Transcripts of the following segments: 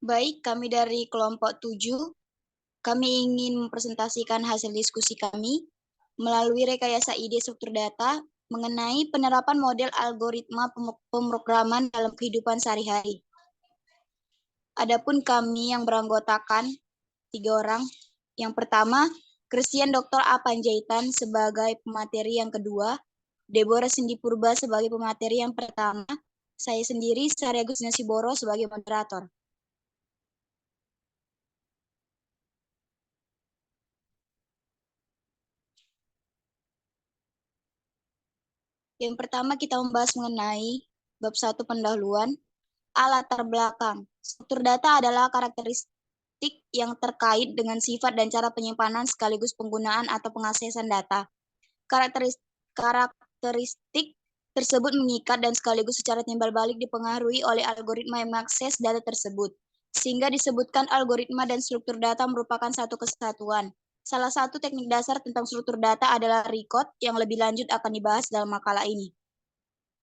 Baik, kami dari kelompok 7, kami ingin mempresentasikan hasil diskusi kami melalui rekayasa ide struktur data mengenai penerapan model algoritma pemrograman dalam kehidupan sehari-hari. Adapun kami yang beranggotakan 3 orang. Yang pertama, Christian Dr. A. Panjaitan sebagai pemateri yang kedua, Deborah Cindy Purba sebagai pemateri yang pertama, saya sendiri, Sari Agustina Siboro sebagai moderator. Yang pertama kita membahas mengenai bab 1 pendahuluan, latar belakang. Struktur data adalah karakteristik yang terkait dengan sifat dan cara penyimpanan sekaligus penggunaan atau pengaksesan data. Karakteristik tersebut mengikat dan sekaligus secara timbal balik dipengaruhi oleh algoritma yang mengakses data tersebut, sehingga disebutkan algoritma dan struktur data merupakan satu kesatuan. Salah satu teknik dasar tentang struktur data adalah record yang lebih lanjut akan dibahas dalam makalah ini.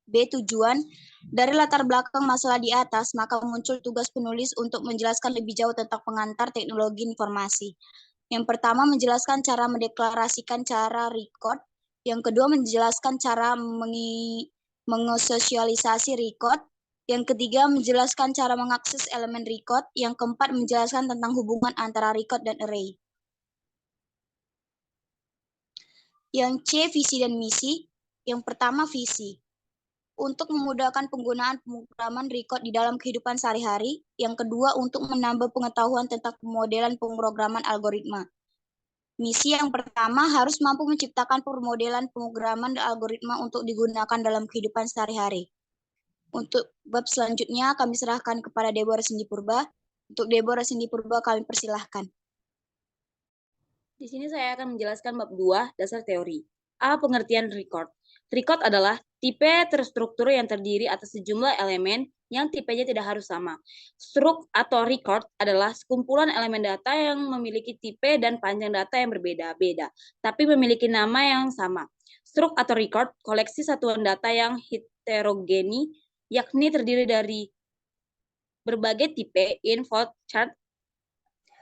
B. Tujuan. Dari latar belakang masalah di atas, maka muncul tugas penulis untuk menjelaskan lebih jauh tentang pengantar teknologi informasi. Yang pertama, menjelaskan cara mendeklarasikan cara record. Yang kedua, menjelaskan cara mengesosialisasi record. Yang ketiga, menjelaskan cara mengakses elemen record. Yang keempat, menjelaskan tentang hubungan antara record dan array. Yang C, visi dan misi. Yang pertama, visi. Untuk memudahkan penggunaan pemrograman record di dalam kehidupan sehari-hari. Yang kedua, untuk menambah pengetahuan tentang pemodelan pemrograman algoritma. Misi yang pertama harus mampu menciptakan permodelan pemrograman algoritma untuk digunakan dalam kehidupan sehari-hari. Untuk bab selanjutnya kami serahkan kepada Deborah Cindy Purba. Untuk Deborah Cindy Purba kami persilahkan. Di sini saya akan menjelaskan bab 2, dasar teori. A. Pengertian record. Record adalah tipe terstruktur yang terdiri atas sejumlah elemen yang tipenya tidak harus sama. Struk atau record adalah sekumpulan elemen data yang memiliki tipe dan panjang data yang berbeda-beda, tapi memiliki nama yang sama. Struk atau record, koleksi satuan data yang heterogeni, yakni terdiri dari berbagai tipe in flow chart,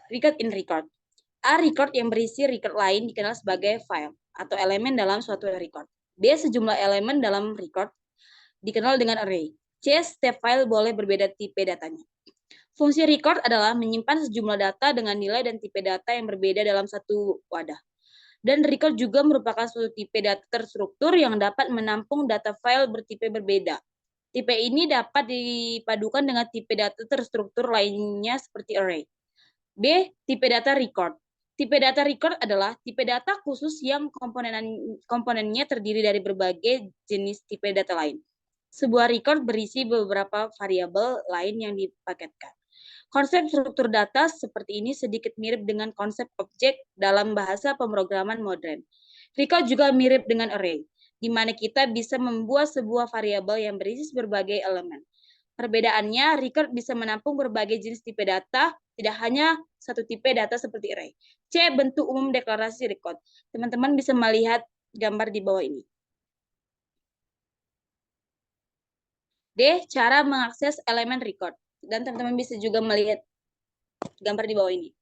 record in record. A. Record yang berisi record lain dikenal sebagai file atau elemen dalam suatu record. B. Sejumlah elemen dalam record dikenal dengan array. C. Setiap file boleh berbeda tipe datanya. Fungsi record adalah menyimpan sejumlah data dengan nilai dan tipe data yang berbeda dalam satu wadah. Dan record juga merupakan suatu tipe data terstruktur yang dapat menampung data file bertipe berbeda. Tipe ini dapat dipadukan dengan tipe data terstruktur lainnya seperti array. B. Tipe data record. Tipe data record adalah tipe data khusus yang komponennya terdiri dari berbagai jenis tipe data lain. Sebuah record berisi beberapa variabel lain yang dipaketkan. Konsep struktur data seperti ini sedikit mirip dengan konsep objek dalam bahasa pemrograman modern. Record juga mirip dengan array, di mana kita bisa membuat sebuah variabel yang berisi berbagai elemen. Perbedaannya, record bisa menampung berbagai jenis tipe data, tidak hanya satu tipe data seperti array. C. Bentuk umum deklarasi record. Teman-teman bisa melihat gambar di bawah ini. D. Cara mengakses elemen record. Dan teman-teman bisa juga melihat gambar di bawah ini.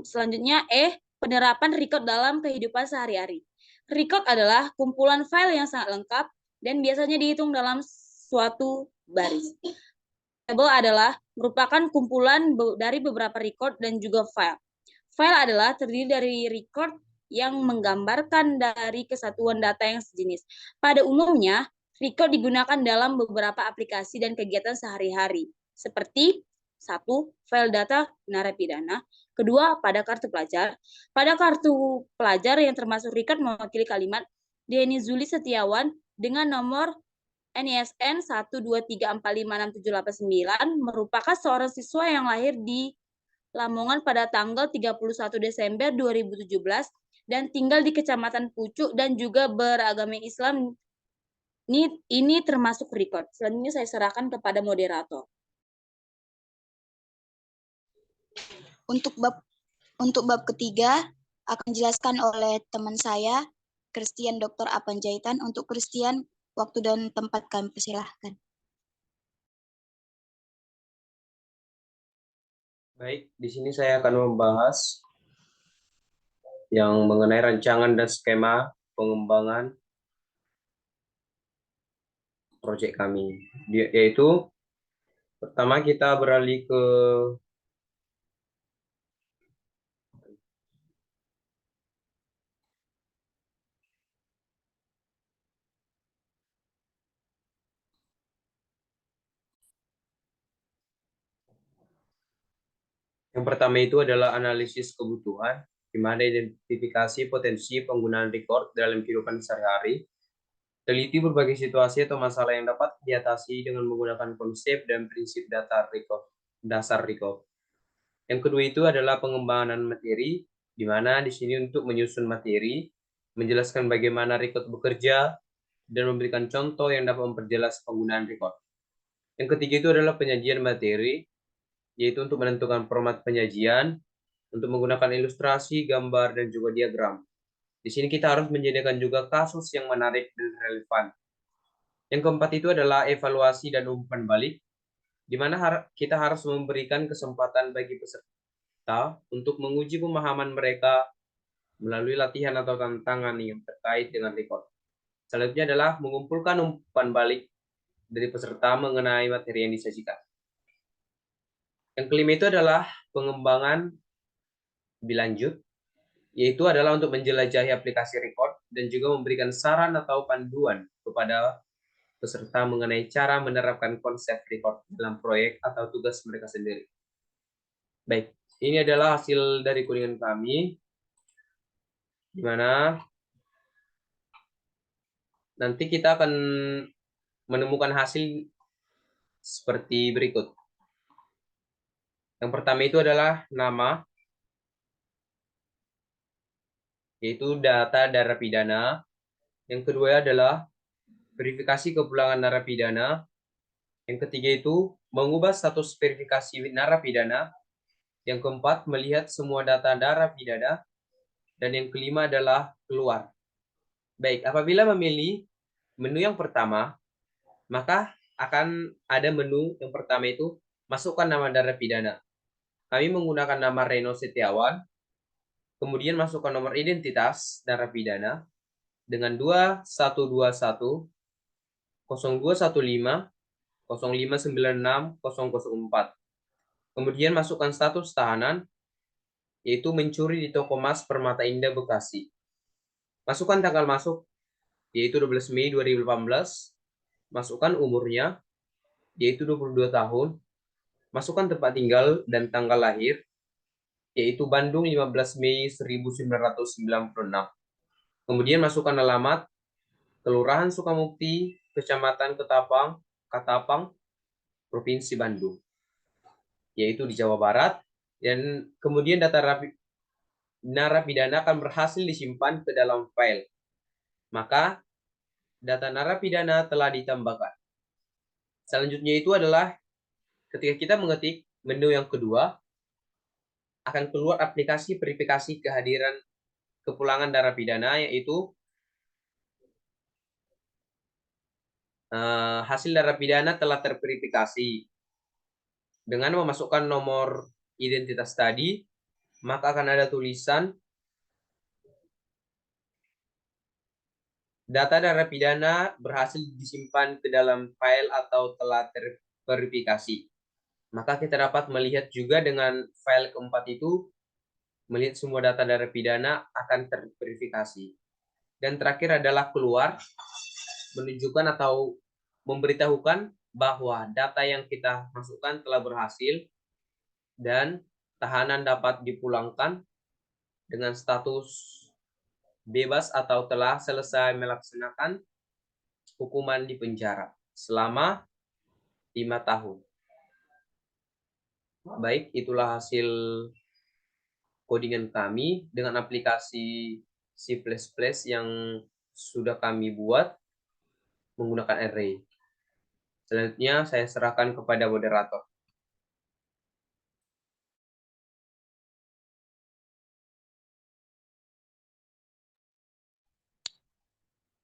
Selanjutnya, E. Penerapan record dalam kehidupan sehari-hari. Record adalah kumpulan file yang sangat lengkap dan biasanya dihitung dalam suatu baris. Table adalah merupakan kumpulan dari beberapa record dan juga file. File adalah terdiri dari record yang menggambarkan dari kesatuan data yang sejenis. Pada umumnya, record digunakan dalam beberapa aplikasi dan kegiatan sehari-hari, seperti 1. File data narapidana. Kedua, pada kartu pelajar. Pada kartu pelajar yang termasuk record mewakili kalimat Denny Zuli Setiawan dengan nomor NISN 123456789 merupakan seorang siswa yang lahir di Lamongan pada tanggal 31 Desember 2017 dan tinggal di Kecamatan Pucuk dan juga beragama Islam. Ini termasuk record. Selanjutnya saya serahkan kepada moderator. Untuk bab ketiga akan dijelaskan oleh teman saya, Christian Dr. A. Panjaitan. Untuk Christian, Waktu dan tempat kami persilahkan. Baik, di sini saya akan membahas yang mengenai rancangan dan skema pengembangan proyek kami, yaitu pertama kita beralih ke yang pertama itu adalah analisis kebutuhan, di mana identifikasi potensi penggunaan record dalam kehidupan sehari-hari, teliti berbagai situasi atau masalah yang dapat diatasi dengan menggunakan konsep dan prinsip dasar record. Yang kedua itu adalah pengembangan materi, di mana di sini untuk menyusun materi, menjelaskan bagaimana record bekerja, dan memberikan contoh yang dapat memperjelas penggunaan record. Yang ketiga itu adalah penyajian materi, yaitu untuk menentukan format penyajian, untuk menggunakan ilustrasi, gambar, dan juga diagram. Di sini kita harus menyediakan juga kasus yang menarik dan relevan. Yang keempat itu adalah evaluasi dan umpan balik, di mana kita harus memberikan kesempatan bagi peserta untuk menguji pemahaman mereka melalui latihan atau tantangan yang terkait dengan record. Selanjutnya adalah mengumpulkan umpan balik dari peserta mengenai materi yang disajikan. Yang kelima itu adalah pengembangan lebih lanjut, yaitu adalah untuk menjelajahi aplikasi record dan juga memberikan saran atau panduan kepada peserta mengenai cara menerapkan konsep record dalam proyek atau tugas mereka sendiri. Baik, ini adalah hasil dari codingan kami, di mana nanti kita akan menemukan hasil seperti berikut. Yang pertama itu adalah nama, yaitu data narapidana. Yang kedua adalah verifikasi kepulangan narapidana. Yang ketiga itu mengubah status verifikasi narapidana. Yang keempat, melihat semua data narapidana. Dan yang kelima adalah keluar. Baik, apabila memilih menu yang pertama, maka akan ada menu yang pertama itu masukkan nama narapidana. Kami menggunakan nama Reno Setiawan, kemudian masukkan nomor identitas narapidana dengan 2121 0215 0596 004. Kemudian masukkan status tahanan, yaitu mencuri di toko emas Permata Indah Bekasi. Masukkan tanggal masuk, yaitu 12 Mei 2018. Masukkan umurnya, yaitu 22 tahun. Masukkan tempat tinggal dan tanggal lahir, yaitu Bandung 15 Mei 1996. Kemudian masukkan alamat, Kelurahan Sukamukti, Kecamatan Katapang, Provinsi Bandung, yaitu di Jawa Barat. Dan kemudian data narapidana akan berhasil disimpan ke dalam file. Maka data narapidana telah ditambahkan. Selanjutnya itu adalah ketika kita mengetik menu yang kedua, akan keluar aplikasi verifikasi kehadiran kepulangan narapidana, yaitu hasil narapidana telah terverifikasi. Dengan memasukkan nomor identitas tadi, maka akan ada tulisan data narapidana berhasil disimpan ke dalam file atau telah terverifikasi. Maka kita dapat melihat juga dengan file keempat itu, melihat semua data narapidana akan terverifikasi. Dan terakhir adalah keluar, menunjukkan atau memberitahukan bahwa data yang kita masukkan telah berhasil dan tahanan dapat dipulangkan dengan status bebas atau telah selesai melaksanakan hukuman di penjara selama 5 tahun. Baik, itulah hasil codingan kami dengan aplikasi C++ yang sudah kami buat menggunakan array. Selanjutnya saya serahkan kepada moderator.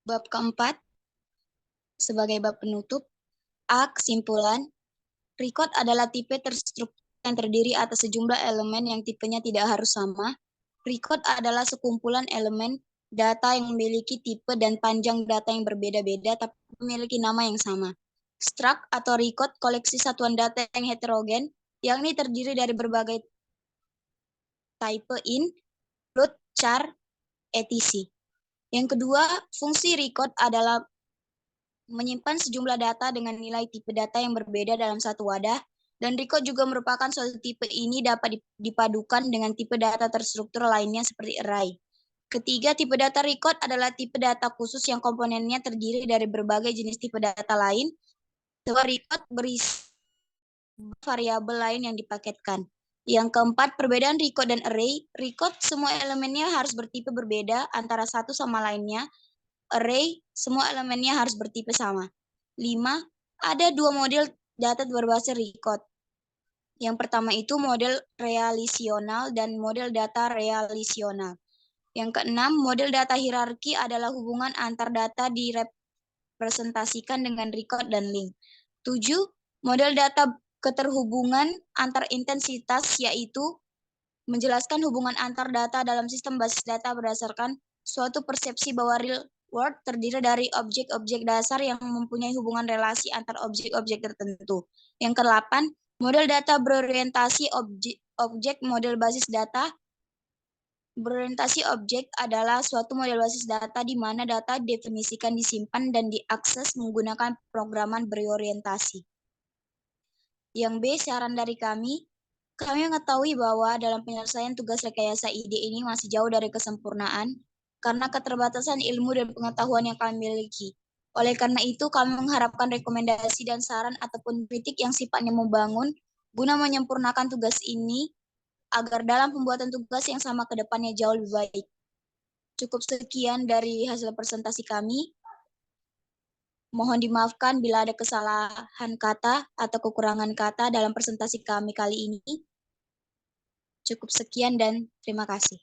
Bab keempat, Sebagai bab penutup, A. Kesimpulan, record adalah tipe terstruktur yang terdiri atas sejumlah elemen yang tipenya tidak harus sama. Record adalah sekumpulan elemen data yang memiliki tipe dan panjang data yang berbeda-beda tapi memiliki nama yang sama. Struct atau record koleksi satuan data yang heterogen, yakni terdiri dari berbagai type include, char, etc. Yang kedua, fungsi record adalah menyimpan sejumlah data dengan nilai tipe data yang berbeda dalam satu wadah, dan record juga merupakan suatu tipe ini dapat dipadukan dengan tipe data terstruktur lainnya seperti array. Ketiga, tipe data record adalah tipe data khusus yang komponennya terdiri dari berbagai jenis tipe data lain. Sebuah record berisi variabel lain yang dipaketkan. Yang keempat, perbedaan record dan array. Record semua elemennya harus bertipe berbeda antara satu sama lainnya. Array, semua elemennya harus bertipe sama. 5. Ada dua model data berbasis record. Yang pertama itu model relasional dan model data relasional. Yang keenam, model data hierarki adalah hubungan antar data direpresentasikan dengan record dan link. 7. Model data keterhubungan antar intensitas yaitu menjelaskan hubungan antar data dalam sistem basis data berdasarkan suatu persepsi bahwa real world terdiri dari objek-objek dasar yang mempunyai hubungan relasi antar objek-objek tertentu. Yang ke-8, model data berorientasi objek model basis data. Berorientasi objek adalah suatu model basis data di mana data didefinisikan, disimpan, dan diakses menggunakan pemrograman berorientasi. Yang B, saran dari kami mengetahui bahwa dalam penyelesaian tugas rekayasa ide ini masih jauh dari kesempurnaan karena keterbatasan ilmu dan pengetahuan yang kami miliki. Oleh karena itu, kami mengharapkan rekomendasi dan saran ataupun kritik yang sifatnya membangun guna menyempurnakan tugas ini agar dalam pembuatan tugas yang sama ke depannya jauh lebih baik. Cukup sekian dari hasil presentasi kami. Mohon dimaafkan bila ada kesalahan kata atau kekurangan kata dalam presentasi kami kali ini. Cukup sekian dan terima kasih.